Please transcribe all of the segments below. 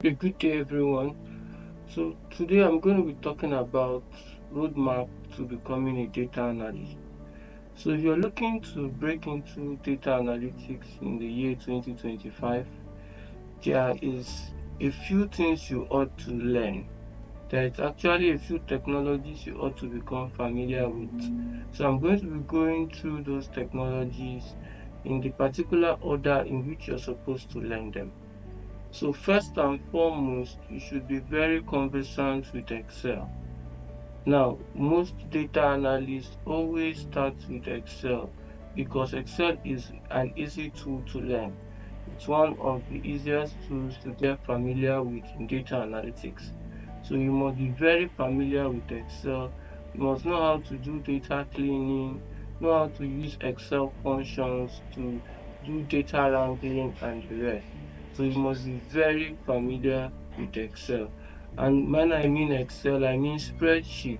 A good day, everyone. So today I'm going to be talking about roadmap to becoming a data analyst. So if you're looking to break into data analytics in the year 2025, there is a few things you ought to learn. There is actually a few technologies you ought to become familiar with. So I'm going to be going through those technologies in the particular order in which you're supposed to learn them. So first and foremost, you should be very conversant with Excel. Now, most data analysts always start with Excel because Excel is an easy tool to learn. It's one of the easiest tools to get familiar with in data analytics. So you must be very familiar with Excel. You must know how to do data cleaning, know how to use Excel functions to do data wrangling and the rest. So you must be very familiar with Excel. And when I mean Excel, I mean spreadsheets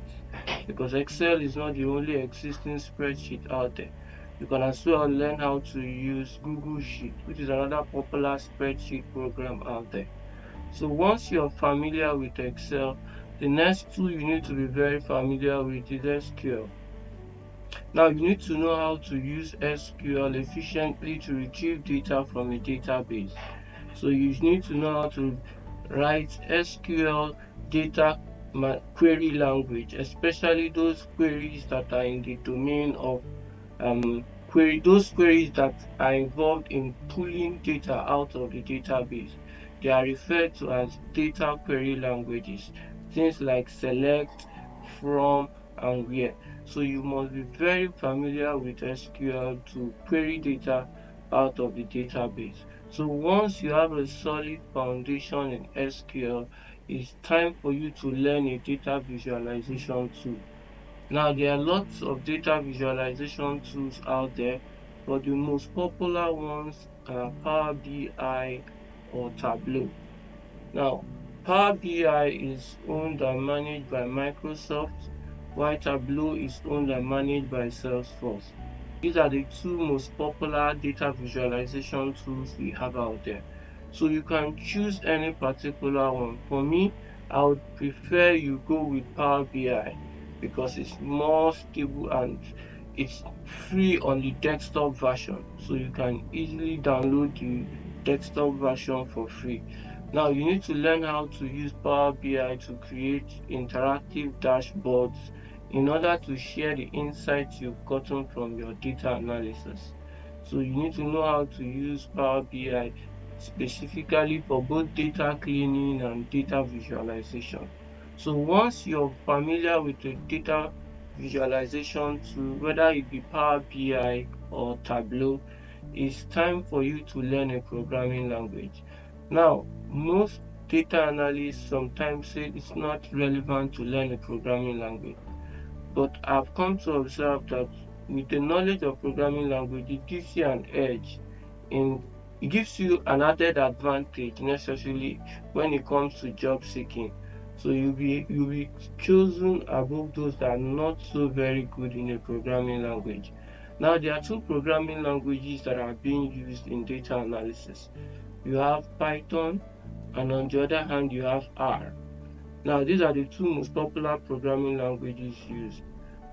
because Excel is not the only existing spreadsheet out there. You can as well learn how to use Google Sheet, which is another popular spreadsheet program out there. So once you're familiar with Excel, the next tool you need to be very familiar with is SQL. Now you need to know how to use SQL efficiently to retrieve data from a database. So you need to know how to write SQL data query language, especially those queries that are in the domain of those queries that are involved in pulling data out of the database. They are referred to as data query languages, things like select, from, and where. So you must be very familiar with SQL to query data out of the database. So once you have a solid foundation in SQL, it's time for you to learn a data visualization tool. Now, there are lots of data visualization tools out there, but the most popular ones are Power BI or Tableau. Now, Power BI is owned and managed by Microsoft, while Tableau is owned and managed by Salesforce. These are the two most popular data visualization tools we have out there. So you can choose any particular one. For me, I would prefer you go with Power BI because it's more stable and it's free on the desktop version. So you can easily download the desktop version for free. Now you need to learn how to use Power BI to create interactive dashboards in order to share the insights you've gotten from your data analysis. So you need to know how to use Power BI specifically for both data cleaning and data visualization. So once you're familiar with the data visualization tool, whether it be Power BI or Tableau, it's time for you to learn a programming language. Now, most data analysts sometimes say it's not relevant to learn a programming language, but I've come to observe that with the knowledge of programming language, it gives you an edge in it gives you an added advantage necessarily when it comes to job seeking. So you'll be chosen above those that are not so very good in a programming language. Now there are two programming languages that are being used in data analysis. You have Python and on the other hand you have R. Now these are the two most popular programming languages used.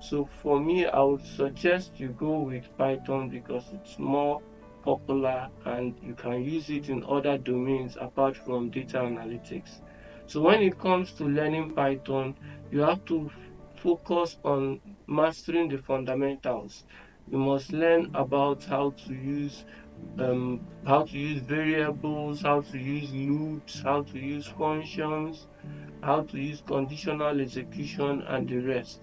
So for me, I would suggest you go with Python because it's more popular and you can use it in other domains apart from data analytics. So when it comes to learning Python, you have to focus on mastering the fundamentals. You must learn about how to use variables, how to use loops, how to use functions, how to use conditional execution and the rest.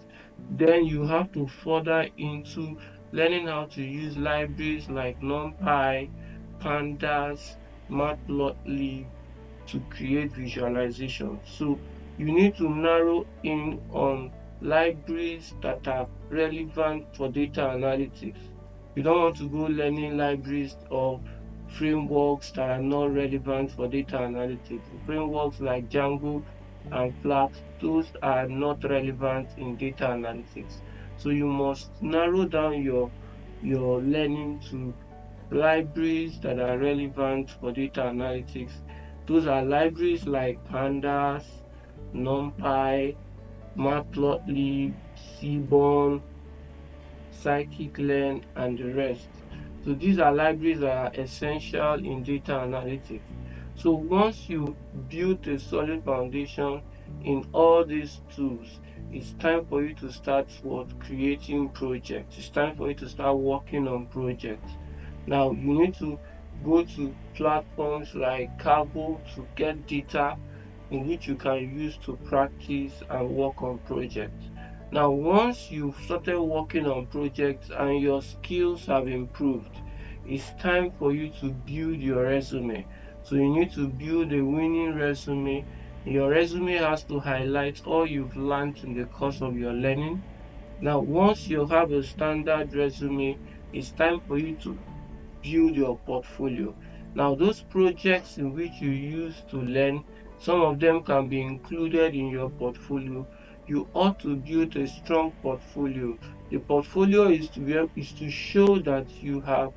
Then you have to further into learning how to use libraries like NumPy, Pandas, Matplotlib to create visualization. So you need to narrow in on libraries that are relevant for data analytics. You don't want to go learning libraries or frameworks that are not relevant for data analytics. Frameworks like Django and Flask, those are not relevant in data analytics. So you must narrow down your learning to libraries that are relevant for data analytics Those are libraries like pandas, numpy, matplotlib, seaborn, scikit-learn, and the rest. So these are libraries that are essential in data analytics. So once you build a solid foundation in all these tools, it's time for you to start creating projects. It's time for you to start working on projects. Now you need to go to platforms like Tableau to get data in which you can use to practice and work on projects. Now, once you've started working on projects and your skills have improved, it's time for you to build your resume. So you need to build a winning resume. Your resume has to highlight all you've learned in the course of your learning. Now, once you have a standard resume, it's time for you to build your portfolio. Now, those projects in which you use to learn, some of them can be included in your portfolio. You ought to build a strong portfolio. The portfolio is to show that you have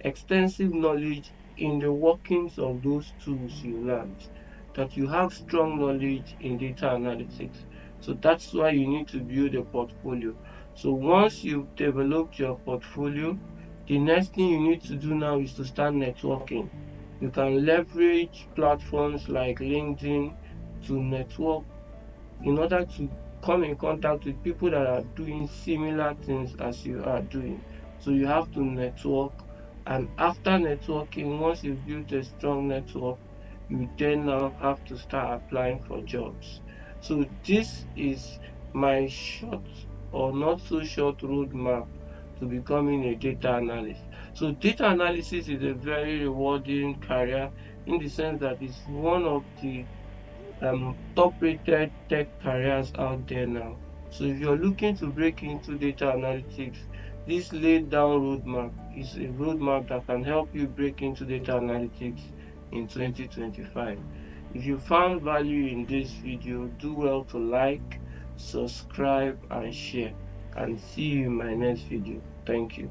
extensive knowledge in the workings of those tools you learned, that you have strong knowledge in data analytics. So that's why you need to build a portfolio. So once you've developed your portfolio, the next thing you need to do now is to start networking. You can leverage platforms like LinkedIn to network in order to come in contact with people that are doing similar things as you are doing. So you have to network. And after networking, once you've built a strong network, you then now have to start applying for jobs. So this is my short or not so short roadmap to becoming a data analyst. So data analysis is a very rewarding career in the sense that it's one of the top rated tech careers out there now. So if you're looking to break into data analytics, this laid down roadmap is a roadmap that can help you break into data analytics in 2025. If you found value in this video, do well to like, subscribe, and share. And see you in my next video. Thank you.